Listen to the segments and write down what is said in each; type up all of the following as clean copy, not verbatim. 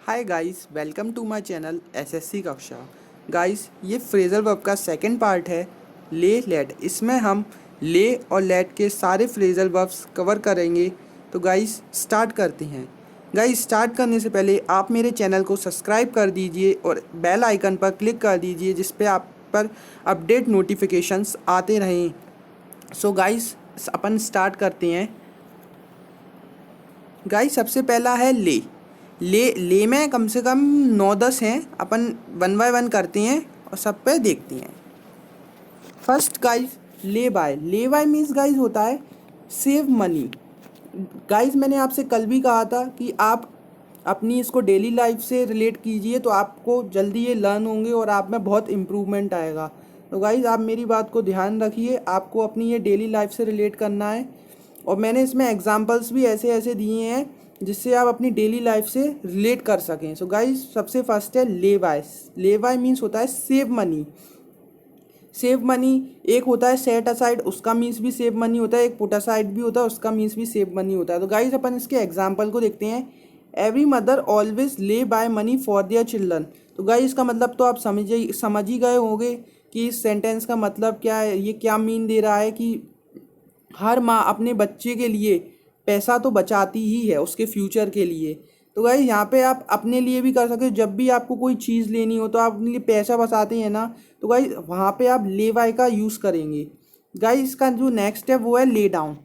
Hi guys, welcome to my channel SSC कक्षा। Guys, ये phrasal verb का second part है, ले लेट। इसमें हम ले और लेट के सारे फ्रेजल वर्ब्स कवर करेंगे। तो गाइस स्टार्ट करते हैं। गाइस स्टार्ट करने से पहले आप मेरे चैनल को सब्सक्राइब कर दीजिए और बेल आइकन पर क्लिक कर दीजिए, जिस पे आप पर अपडेट नोटिफिकेशंस आते रहें। सो गाइस अपन स्टार्ट करते हैं। गाइस सबसे पहला है ले। ले में कम से कम 9-10 हैं। अपन वन बाय वन करते हैं और सब पे देखते हैं। फर्स्ट गाइस, ले बाय मीन्स गाइस होता है सेव मनी। गाइस मैंने आपसे कल भी कहा था कि आप अपनी इसको डेली लाइफ से रिलेट कीजिए, तो आपको जल्दी ये लर्न होंगे और आप में बहुत इम्प्रूवमेंट आएगा। तो गाइस आप मेरी बात को ध्यान रखिए, आपको अपनी ये डेली लाइफ से रिलेट करना है। और मैंने इसमें एग्जांपल्स भी ऐसे ऐसे दिए हैं जिससे आप अपनी डेली लाइफ से रिलेट कर सकें। सो गाइस सबसे फर्स्ट है ले बाय मीन्स होता है सेव मनी। सेव मनी एक होता है सेट असाइड, उसका मीन्स भी सेव मनी होता है। एक पुट असाइड भी होता है, उसका मीन्स भी सेव मनी होता है। तो गाइज अपन इसके एग्जाम्पल को देखते हैं। Every mother always lay by money for their children. तो गाइज इसका मतलब तो आप समझ ही गए होंगे कि इस सेंटेंस का मतलब क्या है। ये क्या मीन दे रहा है कि हर माँ अपने बच्चे के लिए पैसा तो बचाती ही है उसके फ्यूचर के लिए। तो गाइस यहाँ पे आप अपने लिए भी कर सकते हो। जब भी आपको कोई चीज़ लेनी हो तो आप अपने लिए पैसा बचाते हैं ना, तो गाइस वहाँ पे आप ले बाय का यूज़ करेंगे। गाइस इसका जो नेक्स्ट है वो है lay down.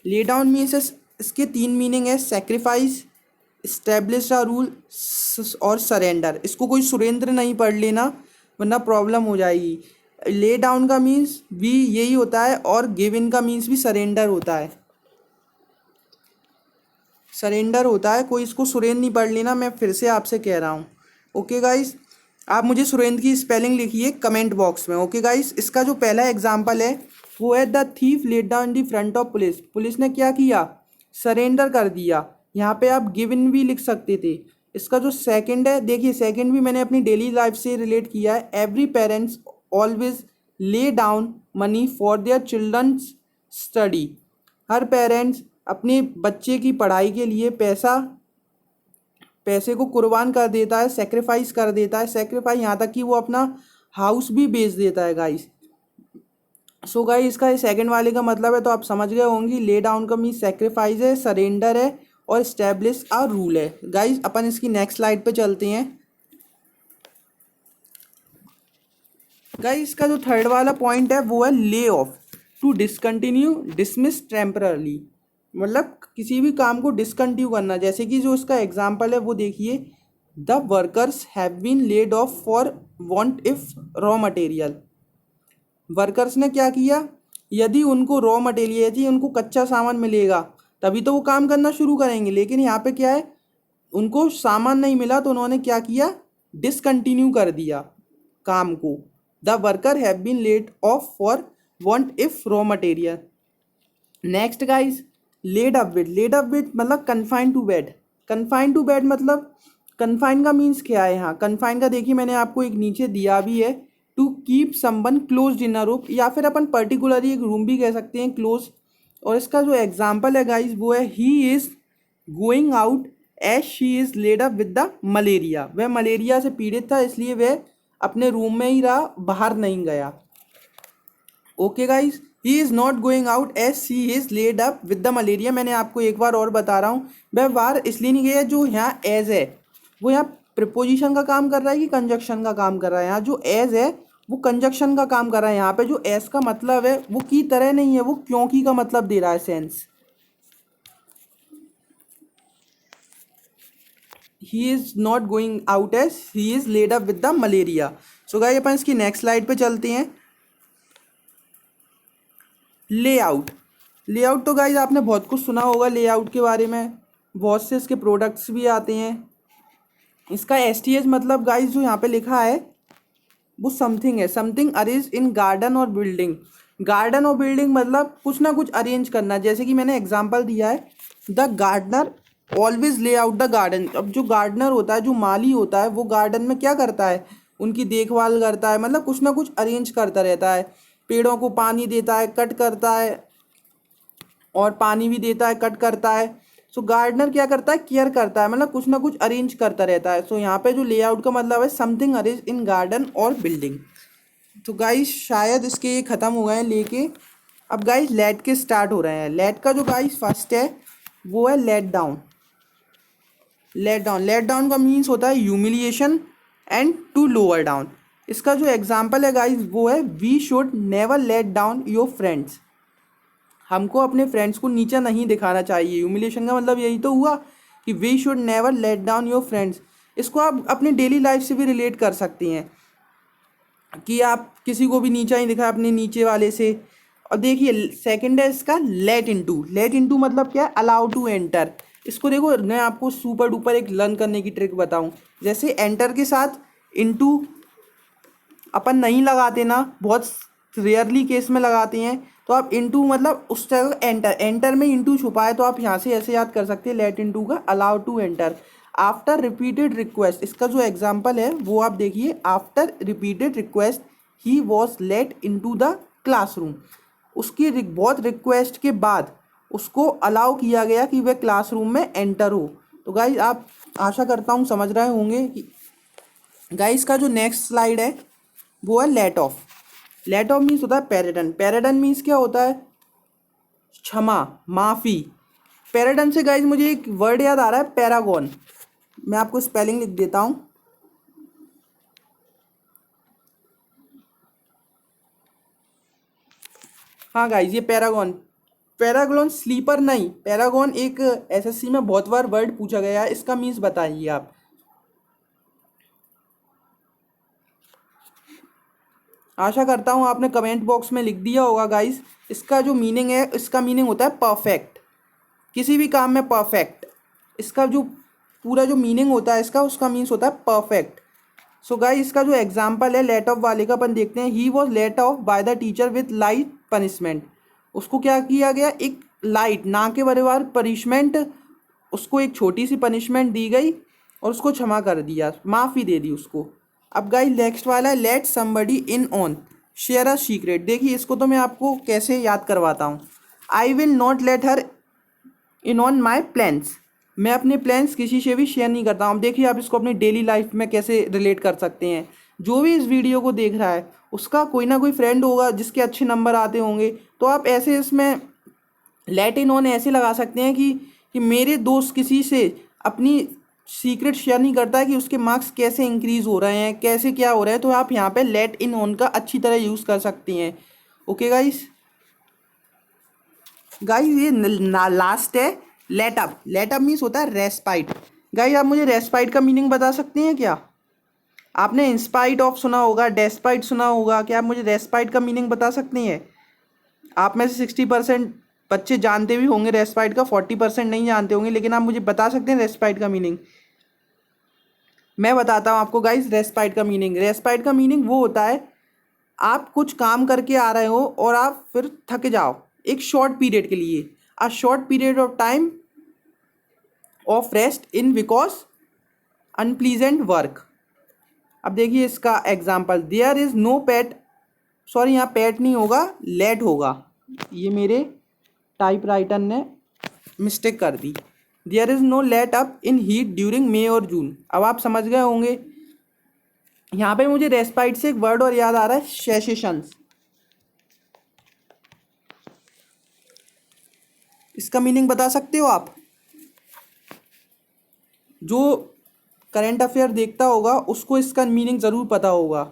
Lay down means इसके 3 मीनिंग है, सेक्रीफाइस, इस्टेब्लिश अ रूल और सरेंडर। इसको कोई सुरेंद्र नहीं पढ़ लेना वरना प्रॉब्लम हो जाएगी। ले डाउन का मीन्स भी यही होता है और गिव इन का मीन्स भी सरेंडर होता है। सरेंडर होता है, कोई इसको सुरेंद्र नहीं पढ़ लेना, मैं फिर से आपसे कह रहा हूँ। ओके गाइस, आप मुझे सुरेंद्र की स्पेलिंग लिखिए कमेंट बॉक्स में। ओके गाइस, इसका जो पहला एग्जाम्पल है वो है the thief let down the front of police. Police ने क्या किया? सरेंडर कर दिया। यहाँ पे आप गिव इन भी लिख सकते थे। इसका जो सेकंड है, देखिए सेकंड भी मैंने अपनी डेली लाइफ से रिलेट किया है। Every parents always lay down money for their children's study. हर पेरेंट्स अपने बच्चे की पढ़ाई के लिए पैसे को कुर्बान कर देता है, सेक्रीफाइस कर देता है। सेक्रीफाइस यहाँ तक कि वो अपना हाउस भी बेच देता है गाइस। सो गाइस इसका सेकंड वाले का मतलब है तो आप समझ गए होंगे। ले डाउन का मीन सेक्रीफाइस है, सरेंडर है और स्टैब्लिश अ रूल है। गाइस अपन इसकी नेक्स्ट स्लाइड पे चलते हैं। गाइस इसका जो थर्ड वाला पॉइंट है वो है lay off. To discontinue, dismiss temporarily. मतलब किसी भी काम को डिसकंटिन्यू करना। जैसे कि जो इसका एग्जांपल है वो देखिए, the workers have been laid off for want if raw material. Workers ने क्या किया? यदि उनको रॉ मटेरियल, यदि उनको कच्चा सामान मिलेगा तभी तो वो काम करना शुरू करेंगे। लेकिन यहाँ पे क्या है, उनको सामान नहीं मिला तो उन्होंने क्या किया? डिसकंटिन्यू कर दिया काम को। The worker have been laid off for want if raw material. Next guys, laid up with मतलब confine to bed. Confine to bed मतलब कन्फाइन का मीन्स क्या है? यहाँ कन्फाइन का देखिए मैंने आपको एक नीचे दिया भी है। To keep someone close in a room, या फिर अपन पर्टिकुलरली एक रूम भी कह सकते हैं क्लोज। और इसका जो एग्जाम्पल है गाइस वो है he is going out as she is laid up with the malaria. वह मलेरिया से पीड़ित था इसलिए वह अपने रूम में ही रहा, बाहर नहीं गया। Okay guys, he is not going out as she is laid up with the malaria. मैंने आपको एक बार और बता रहा हूँ, वह बाहर इसलिए नहीं गया। जो यहाँ एज है वो यहाँ प्रिपोजिशन का काम कर रहा है कि कंजक्शन का काम कर रहा है? यहाँ जो एज है वो कंजक्शन का काम कर रहा है। यहाँ पे जो एज का मतलब है वो की तरह नहीं है, वो क्योंकि का मतलब दे रहा है, sense. He is not going out as he is laid up with the malaria. So guys अपन इसकी नेक्स्ट स्लाइड पे चलते हैं। लेआउट। लेआउट तो गाइज आपने बहुत कुछ सुना होगा लेआउट के बारे में, बहुत से इसके प्रोडक्ट्स भी आते हैं। इसका एसटीएच मतलब गाइज जो यहाँ पे लिखा है वो समथिंग है, समथिंग अरेंज इन गार्डन और बिल्डिंग। गार्डन और बिल्डिंग मतलब कुछ ना कुछ अरेंज करना। जैसे कि मैंने एग्जांपल दिया है, द गार्डनर ऑलवेज ले आउट द गार्डन। अब जो गार्डनर होता है, जो माली होता है, वो गार्डन में क्या करता है? उनकी देखभाल करता है, मतलब कुछ ना कुछ अरेंज करता रहता है। पेड़ों को पानी देता है, कट करता है, और पानी भी देता है, कट करता है। सो गार्डनर क्या करता है, केयर करता है, मतलब कुछ ना कुछ अरेंज करता रहता है। सो यहाँ पे जो लेआउट का मतलब है समथिंग अरेंज इन गार्डन और बिल्डिंग। तो गाइस शायद इसके ये ख़त्म हो गए हैं लेके। अब गाइस लेट के स्टार्ट हो रहे हैं। लेट का जो गाइस फर्स्ट है वो है लेट डाउन। लेट डाउन का मीन्स होता है humiliation and to lower down. इसका जो एग्जाम्पल है गाइस वो है we should never let down your friends. हमको अपने फ्रेंड्स को नीचा नहीं दिखाना चाहिए। ह्यूमिलिएशन का मतलब यही तो हुआ कि we should never let down your friends. इसको आप अपनी डेली लाइफ से भी रिलेट कर सकती हैं कि आप किसी को भी नीचा नहीं दिखाए अपने नीचे वाले से। और देखिए सेकंड है इसका लेट इनटू। लेट इनटू मतलब क्या है, अलाउ टू एंटर। इसको देखो मैं आपको सुपर डुपर एक लर्न करने की ट्रिक बताऊं। जैसे एंटर के साथ इनटू अपन नहीं लगाते ना, बहुत रेयरली केस में लगाते हैं। तो आप इनटू मतलब उस जगह एंटर, एंटर में इनटू छुपा है तो आप यहाँ से ऐसे याद कर सकते हैं लेट इनटू का allow to enter. After repeated request, इसका जो एग्जांपल है वो आप देखिए। After repeated request he was let into the classroom. उसकी बहुत रिक्वेस्ट के बाद उसको अलाउ किया गया कि वह क्लासरूम में एंटर हो। तो गाइज आप आशा करता हूँ समझ रहे होंगे कि गाइज का जो नेक्स्ट स्लाइड है वो है let off. Let off means होता है पैरेडन। पैरेडन मीन्स क्या होता है, क्षमा, माफ़ी। पैरेडन से गाइज मुझे एक वर्ड याद आ रहा है, पैरागॉन। मैं आपको स्पेलिंग लिख देता हूँ। हाँ गाइज ये पैरागॉन। पैरागॉन स्लीपर नहीं, पैरागॉन एक एसएससी में बहुत बार वर्ड पूछा गया है। इसका मीन्स बताइए आप। आशा करता हूँ आपने कमेंट बॉक्स में लिख दिया होगा गाइस। इसका जो मीनिंग है, इसका मीनिंग होता है परफेक्ट, किसी भी काम में परफेक्ट। इसका जो पूरा जो मीनिंग होता है इसका, उसका मीन्स होता है परफेक्ट। सो गाइस इसका जो एग्जांपल है लेट ऑफ वाले का अपन देखते हैं। He was let off by the teacher with light punishment. उसको क्या किया गया, एक लाइट ना के बराबर पनिशमेंट, उसको एक छोटी सी पनिशमेंट दी गई और उसको क्षमा कर दिया, माफ़ी दे दी उसको। अब गाइस नेक्स्ट वाला है late somebody in on share a secret. देखिए इसको तो मैं आपको कैसे याद करवाता हूँ। I will not let her in on my plans. मैं अपने प्लान्स किसी से भी शेयर नहीं करता हूँ। देखिए आप इसको अपनी डेली लाइफ में कैसे रिलेट कर सकते हैं। जो भी इस वीडियो को देख रहा है उसका कोई ना कोई फ्रेंड होगा जिसके अच्छे नंबर आते होंगे, तो आप ऐसे इसमें लेट इन ऑन ऐसे लगा सकते हैं कि मेरे दोस्त किसी से अपनी सीक्रेट शेयर नहीं करता है कि उसके मार्क्स कैसे इंक्रीज हो रहे हैं, कैसे क्या हो रहा है। तो आप यहाँ पे लेट इन ऑन का अच्छी तरह यूज़ कर सकती हैं। Okay guys. गाइस ये लास्ट है let up. Let up means होता है रेस्पाइट। गाइस आप मुझे रेस्पाइट का मीनिंग बता सकते हैं क्या? आपने इंस्पाइट ऑफ सुना होगा, डेस्पाइट सुना होगा, क्या आप मुझे रेस्पाइट का मीनिंग बता सकते हैं? आप में से 60% बच्चे जानते भी होंगे रेस्पाइट का, 40% नहीं जानते होंगे, लेकिन आप मुझे बता सकते हैं रेस्पाइट का मीनिंग? मैं बताता हूँ आपको गाइस रेस्पाइट का मीनिंग। रेस्पाइट का मीनिंग वो होता है, आप कुछ काम करके आ रहे हो और आप फिर थक जाओ एक शॉर्ट पीरियड के लिए, a short period of time of rest in because unpleasant work. अब देखिए इसका example, there is no pet, sorry यहाँ पेट नहीं होगा, लेट होगा। ये मेरे टाइपराइटर ने मिस्टेक कर दी। There is no let up in heat during May और जून। अब आप समझ गए होंगे। यहाँ पे मुझे रेस्पाइट से एक वर्ड और याद आ रहा है, सेसेशंस। इसका मीनिंग बता सकते हो आप? जो करंट अफेयर देखता होगा उसको इसका मीनिंग ज़रूर पता होगा।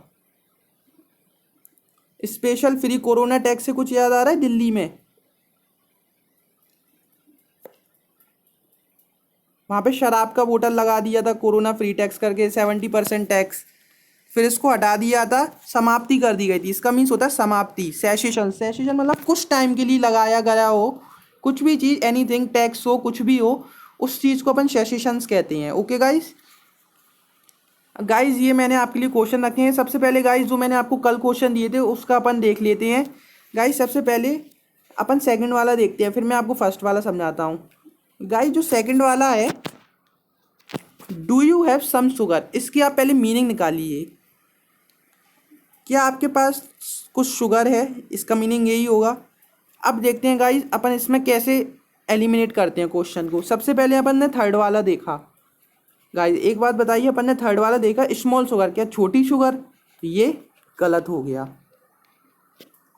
स्पेशल फ्री कोरोना टैक्स से कुछ याद आ रहा है? दिल्ली में वहाँ पे शराब का बोतल लगा दिया था कोरोना फ्री टैक्स करके, 70% टैक्स, फिर इसको हटा दिया था, समाप्ति कर दी गई थी। इसका मीन्स होता है समाप्ति, सेसेशन। सेसेशन मतलब कुछ टाइम के लिए लगाया गया हो कुछ भी चीज़, एनीथिंग, टैक्स हो, कुछ भी हो, उस चीज़ को अपन सेसेशंस कहते हैं। Okay guys. गाइस ये मैंने आपके लिए क्वेश्चन रखे हैं। सबसे पहले गाइस जो मैंने आपको कल क्वेश्चन दिए थे उसका अपन देख लेते हैं। गाइस सबसे पहले अपन सेकंड वाला देखते हैं, फिर मैं आपको फर्स्ट वाला समझाता हूँ। गाइस जो सेकंड वाला है, do you have some sugar, इसकी आप पहले मीनिंग निकालिए। क्या आपके पास कुछ शुगर है, इसका मीनिंग यही होगा। अब देखते हैं गाइस अपन इसमें कैसे एलिमिनेट करते हैं क्वेश्चन को। सबसे पहले अपन ने थर्ड वाला देखा गाइस, एक बात बताइए, अपन ने थर्ड वाला देखा स्मॉल शुगर, क्या छोटी शुगर, तो ये गलत हो गया।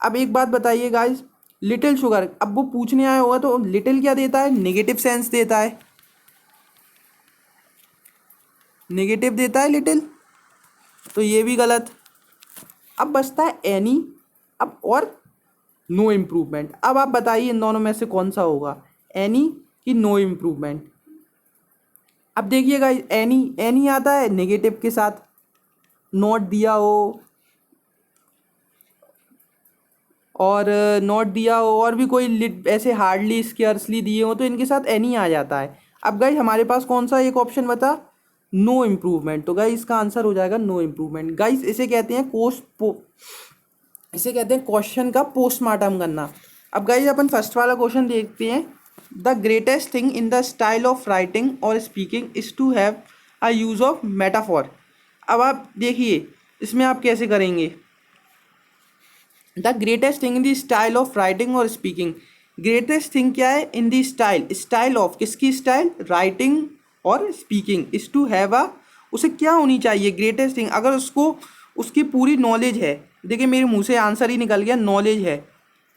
अब एक बात बताइए गाइस, लिटिल शुगर, अब वो पूछने आया होगा तो लिटिल क्या देता है, नेगेटिव सेंस देता है, नेगेटिव देता है लिटिल, तो ये भी गलत। अब बचता है एनी अब और नो इम्प्रूवमेंट। अब आप बताइए इन दोनों में से कौन सा होगा, एनी कि नो इम्प्रूवमेंट। अब देखिएगा एनी, एनी आता है नेगेटिव के साथ, नोट दिया हो और नोट दिया हो और भी कोई ऐसे हार्डली स्केर्सली दिए हो तो इनके साथ एनी आ जाता है। अब गाइस हमारे पास कौन सा एक ऑप्शन बता, नो इम्प्रूवमेंट, तो गाइस इसका आंसर हो जाएगा नो इम्प्रूवमेंट। गाइस इसे कहते हैं इसे कहते हैं क्वेश्चन का पोस्टमार्टम करना। अब गाइस अपन फर्स्ट वाला क्वेश्चन देखते हैं, the greatest thing in the style of writing और speaking is to have a use of metaphor. अब आप देखिए इसमें आप कैसे करेंगे, the greatest thing in the style of writing और स्पीकिंग, ग्रेटेस्ट थिंग क्या है, in the style, style of किसकी स्टाइल, राइटिंग और speaking, is to have a, उसे क्या होनी चाहिए ग्रेटेस्ट थिंग, अगर उसको उसकी पूरी नॉलेज है, देखिए मेरे मुंह से आंसर ही निकल गया, नॉलेज है,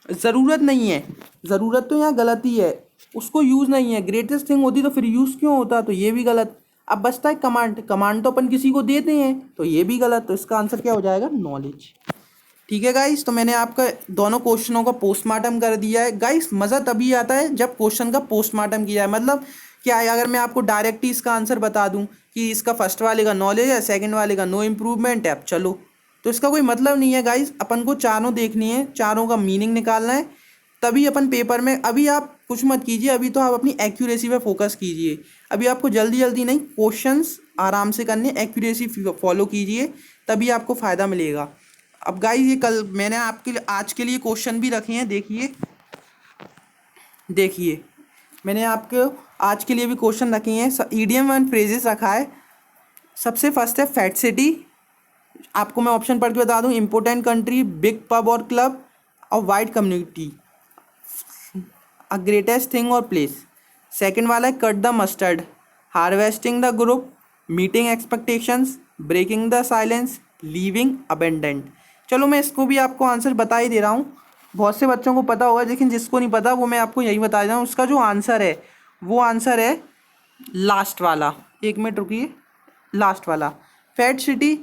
ज़रूरत नहीं है, ज़रूरत तो यहाँ गलत ही है, उसको यूज़ नहीं है, ग्रेटेस्ट थिंग होती तो फिर यूज़ क्यों होता, तो ये भी गलत। अब बचता है कमांड, कमांड तो अपन किसी को देते हैं तो ये भी गलत, तो इसका आंसर क्या हो जाएगा, नॉलेज। ठीक है गाइस, तो मैंने आपका दोनों क्वेश्चनों का पोस्टमार्टम कर दिया है। गाइस मज़ा तभी आता है जब क्वेश्चन का पोस्टमार्टम किया है, मतलब क्या है, अगर मैं आपको डायरेक्ट ही इसका आंसर बता दूं कि इसका फर्स्ट वाले का नॉलेज है, सेकंड वाले का नो इम्प्रूवमेंट है, अब चलो, तो इसका कोई मतलब नहीं है गाइस। अपन को चारों देखनी है, चारों का मीनिंग निकालना है, तभी अपन पेपर में, अभी आप कुछ मत कीजिए, अभी तो आप अपनी एक्यूरेसी पे फोकस कीजिए, अभी आपको जल्दी जल्दी नहीं, क्वेश्चंस आराम से करने, एक्यूरेसी फॉलो कीजिए, तभी आपको फ़ायदा मिलेगा। अब गाइस ये कल मैंने आपके लिए आज के लिए क्वेश्चन भी रखे हैं, देखिए देखिए मैंने आपको आज के लिए भी क्वेश्चन रखे हैं, ईडियम एंड फ्रेजेस रखा है। सबसे फर्स्ट है फैट सिटी, आपको मैं ऑप्शन पढ़ के बता दूं, इम्पोर्टेंट कंट्री, बिग पब और क्लब और wide community, a greatest thing और प्लेस। सेकंड वाला है cut the mustard, harvesting the group, meeting expectations, breaking the silence, leaving abundant. चलो मैं इसको भी आपको आंसर बता ही दे रहा हूँ, बहुत से बच्चों को पता होगा, लेकिन जिसको नहीं पता वो मैं आपको यही बता देता हूँ, उसका जो आंसर है वो आंसर है लास्ट वाला, एक मिनट रुकिए, लास्ट वाला, फैट सिटी,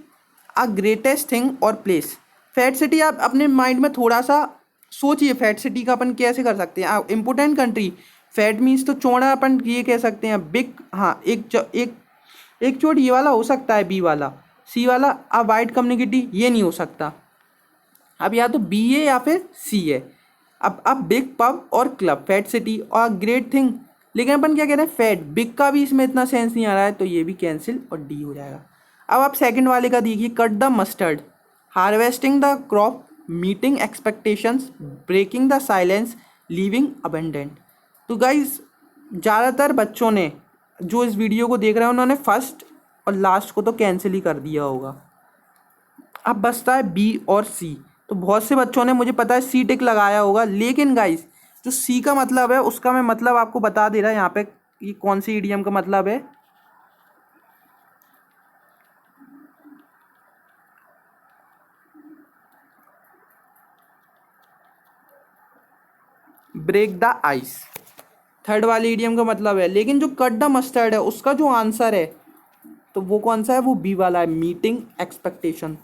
अ ग्रेटेस्ट थिंग और प्लेस। फैट सिटी आप अपने माइंड में थोड़ा सा सोचिए, फैट सिटी का अपन कैसे कर सकते हैं, इम्पोर्टेंट कंट्री, फैट मीन्स तो चौड़ा, अपन ये कह सकते हैं, बिग, हाँ एक चोट ये वाला हो सकता है, बी वाला, सी वाला, अ वाइड कम्युनिटी ये नहीं हो सकता, अब या तो बी है या फिर सी है। अब बिग पब और क्लब, फैट सिटी और ग्रेट थिंग, लेकिन अपन क्या कह रहे हैं, फैट, बिग का भी इसमें इतना सेंस नहीं आ रहा है, तो ये भी कैंसिल और डी हो जाएगा। अब आप सेकंड वाले का देखिए, cut the mustard, harvesting the crop, meeting expectations, breaking the silence, leaving abundant. तो गाइज ज़्यादातर बच्चों ने जो इस वीडियो को देख रहे हैं उन्होंने फर्स्ट और लास्ट को तो कैंसिल ही कर दिया होगा, अब बचता है बी और सी। तो बहुत से बच्चों ने, मुझे पता है, सी टिक लगाया होगा, लेकिन गाइस जो सी का मतलब है उसका मैं मतलब आपको बता दे रहा है यहाँ पे कि कौन सी ईडियम का मतलब है, ब्रेक द आइस, थर्ड वाले ईडियम का मतलब है, लेकिन जो कट द मस्टर्ड है उसका जो आंसर है तो वो कौन सा है, वो बी वाला है, मीटिंग एक्सपेक्टेशन।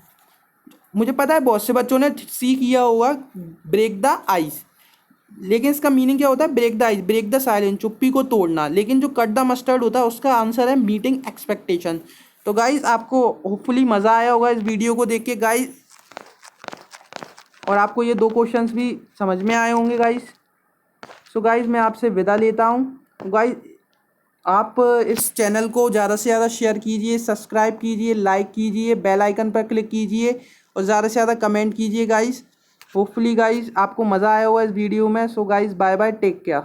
मुझे पता है बहुत से बच्चों ने सी किया होगा, ब्रेक द आइस, लेकिन इसका मीनिंग क्या होता है, break the ice, break the silence, चुप्पी को तोड़ना, लेकिन जो कट द मस्टर्ड होता है उसका आंसर है मीटिंग एक्सपेक्टेशन। तो गाइस आपको होपफुली मज़ा आया होगा इस वीडियो को देख के गाइस, और आपको ये दो क्वेश्चंस भी समझ में आए होंगे गाइस। सो गाइस मैं आपसे विदा लेता हूँ गाइस, आप इस चैनल को ज़्यादा से ज़्यादा शेयर कीजिए, सब्सक्राइब कीजिए, लाइक कीजिए, बेल आइकन पर क्लिक कीजिए और ज़्यादा से ज़्यादा कमेंट कीजिए गाइस। होपफुली गाइस आपको मज़ा आया होगा इस वीडियो में। So guys bye bye, take care.